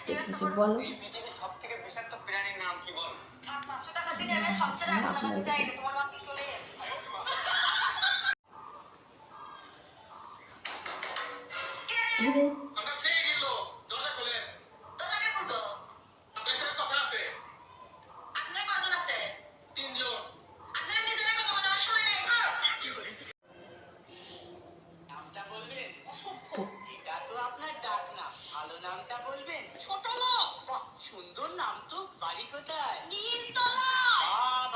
কিছু বলো। সবথেকে বিষাক্ত প্রাণীর নাম কি বল? 500 টাকা দিলে আমি সংসারে আগুন লাগাতে চাই না, তোমার মা পিছলে আমরা সেই গেল দরজা খোলেন। দরজা কে খুলবো? আপনার সাথে কথা আছে। আপনার কজন আছে? 3 জন। আপনারা নিজেরা কথা বলার আমার সময় নাই। নামটা বলবেন? এটা তো আপনার ডাক নাম, ভালো নামটা বলবেন? ছোট লোক। বাহ, সুন্দর নাম তো। বাড়ি কোথায়? নিচতলা।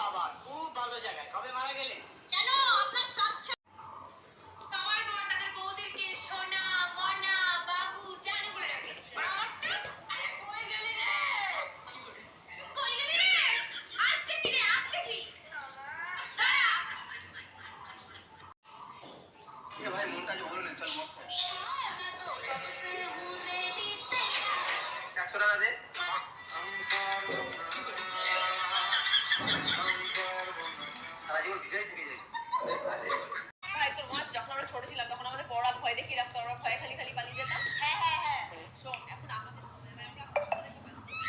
বাবা, খুব ভালো জায়গায়। কবে মারা গেলেন? কেন আপনার সাথে আমার ঘরটাতে বৌদিরকে সোনা মনা বাবু জানে বলে রাখে। আর আমারটা আরে কই গেলি রে? কই গেলি রে? আজকে কি রে? আজকে কি? দাঁড়া। এ ভাই মনটা যে ভালো নেই, চল মত খাই। 100 টাকা দে। সারা জীবন বিজয় থেকে যাই। ভাই তোর মনে আছে যখন আমরা ছোট ছিলাম তখন আমাদের বড়রা ভয় দেখিয়ে রাখতো, আমরা ভয়ে খালি খালি পালিয়ে যেতাম। হ্যাঁ শোন, এখন আমাদের সময় আমরা বাচ্চাদেরকে ভয় দেখাবো।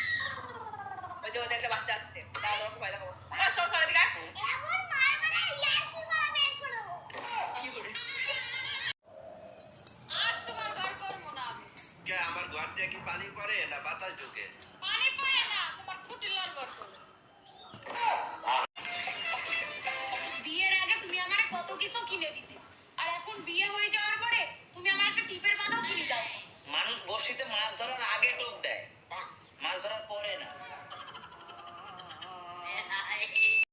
ওই যে ওদের একটা বাচ্চা আসছে, তাহলে ওকে ভয় দেখাবো। চল চল এদিকে আয়। এখন মার মানে ইয়াসি মার করব। কি করে? আর তোমার ঘর করব না আমি। কে আমার ঘর দিয়ে কি পানি পড়ে না বাতাস ঢুকে? পানি পড়ে না, তোমার ফুটিলার ঘর করব। বিয়ের আগে তুমি আমারে কত কিছু কিনে দিতে, আর এখন বিয়ে হয়ে যাওয়ার পরে তুমি আমার একটা টিপের বাঁধাও কিনে দাও। মানুষ বড়শিতে মাছ ধরার আগে টোপ দেয়, মাছ ধরার পরে না।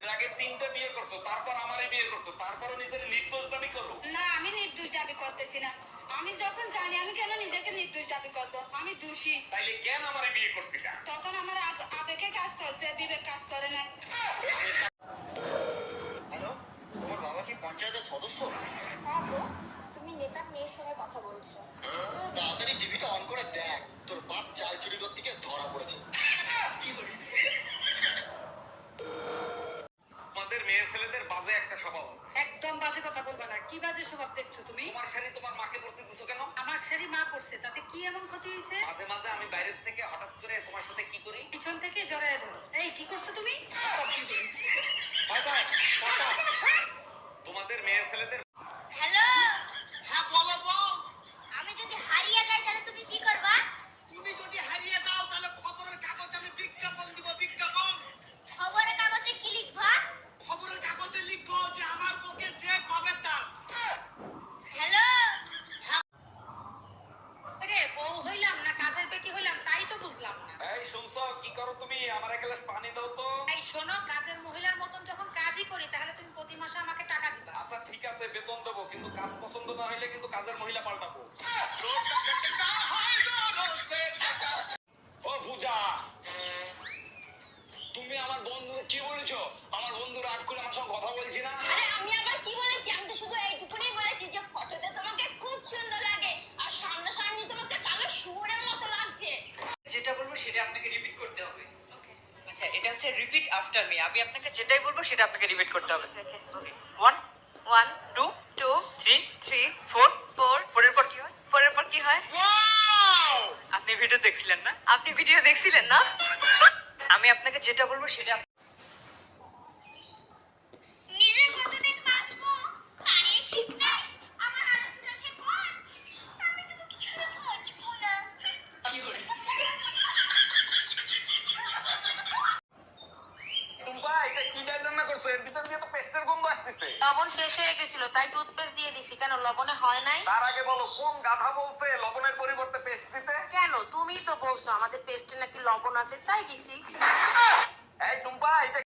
এর আগে 3টা বিয়ে করছো, তারপর আমারে বিয়ে করছো, তারপরও নিজের নির্দোষ দাবি করো। না, আমি নির্দোষ দাবি করতেছি না। আমি যখন জানি আমি কেন নিজেকে নির্দোষ দাবি করব? আমি দোষী। তাইলে কেন আমারে বিয়ে করছিলা? তখন আমার আবেগে কাজ করছে, বিবেক কাজ করে না। হ্যালো, তোমার বাবা কি পঞ্চায়েতের সদস্য? হ্যাঁ গো, তুমি নেতার মেয়ের সঙ্গে কথা বলছো। তাড়াতাড়ি টিভিটা অন করে দেখ, তোর বাপ চাল চুরি করতে গিয়ে ধরা পড়েছে। আমাদের মেয়ে ছেলেদের বাজে একটা স্বভাব আছে। একদম বাজে কথা বলবা না। কি বাজে স্বভাব দেখছো তুমি? তোমার শাড়ি তোমার মাকে পরতে দিছো কেন? আমার শাড়ি মা করছে, তাতে কি এমন ক্ষতি হয়েছে? মাঝে মাঝে আমি বাইরে থেকে হঠাৎ করে তোমার সাথে কি করি? পিছন থেকে জড়ায় ধরো। এই কি করছো তুমি? Bye bye, tata. তোমাদের মেয়ে ছেলেদের হ্যালো, হ্যাঁ বলো বল। আমি যদি হারিয়ে যাই তাহলে তুমি কি করবা? তুমি যদি হারিয়ে যাও তাহলে খবরের কাগজ আমি বিজ্ঞাপন দিব, বিজ্ঞাপন। খবরের কাগজে কি লিখবা? খবরের কাগজে লিখবো যে আমার বুকে যে কবে তার। হ্যালো, রে বউ হইলাম না কাজের বেটি হইলাম তাই তো বুঝলাম না। এই শুনছো কি করো তুমি? আমার এক গ্লাস পানি দাও তো। এই শোনো, কাজের মহিলার মতন যখন কাজই করি তাহলে তুমি প্রতি মাসে আমাকে টাকা দিবা। আচ্ছা ঠিক আছে, বেতন দেবো, কিন্তু কাজ পছন্দ না হইলে কিন্তু কাজের মহিলা পাল্টাবো। ও পূজা, তুমি আমার বন্ধুকে কি বলেছো? আমার বন্ধু রাগ করে আমার সঙ্গে কথা বলছি না। আরে আমি আবার কি বলেছি? আমি তো শুধু এইটুকুনি বলেছি যে ফটোতে তোমাকে খুব সুন্দর লাগে আর সামনাসামনি তোমাকে কালো শুয়োরের মতো লাগছে। যেটা বলবো সেটা আপনাকে রিপিট করতে হবে। আচ্ছা, এটা হচ্ছে রিপিট আফটার মি। আমি আপনাকে যেটাই বলবো সেটা আপনাকে রিপিট করতে হবে। ওকে, 1 1 2 2 3 3 4 4 4 এর পর কি হয়? 4 এর পর কি হয়? আপনি ভিডিও দেখছিলেন না? আপনি ভিডিও দেখছিলেন না? আমি আপনাকে যেটা বলবো সেটা নিজে কতদিন বাঁচবো আরে ঠিক নাই, আমার আলোচনা সে কর, আমি তোমাকে ছেড়ে বাঁচবো না। টুম্পা, এটা কি ডাল রান্না করছো? এর ভিতর দিয়ে তো পেস্টের গন্ধ আসতেছে। লবণ শেষ হয়ে গেছিল তাই টুথপেস্ট দিয়ে দিছি। কেন লবণে হয় নাই? তার আগে বলো কোন গাধা বলছে লবণের পরিবর্তে পেস্ট দিতে? কেন তুমিই তো বলছো আমাদের পেস্টে নাকি লবণ আছে তাই দিছি। এই টুম্পা, এটা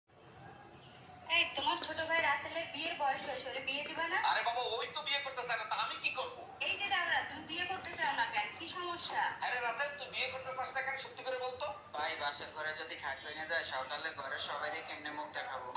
এই তোমার ছোট ভাই রাসেলের বিয়ের বয়স হয়েছে, ওরে বিয়ে দিবা না? আরে বাবা, ওই তো বিয়ে করতে চায় না, তা আমি কি করবো? এই যে দাদা, তুমি বিয়ে করতে চাও না কেন? কি সমস্যা? আরে রাসেল, তুই বিয়ে করতে চাস না কেন? সত্যি করে বলতো। ভাই, বাসের ঘরে যদি খাট ভেঙে যায়, সকালে ঘরের সবাইকে কেমনে মুখ দেখাবো?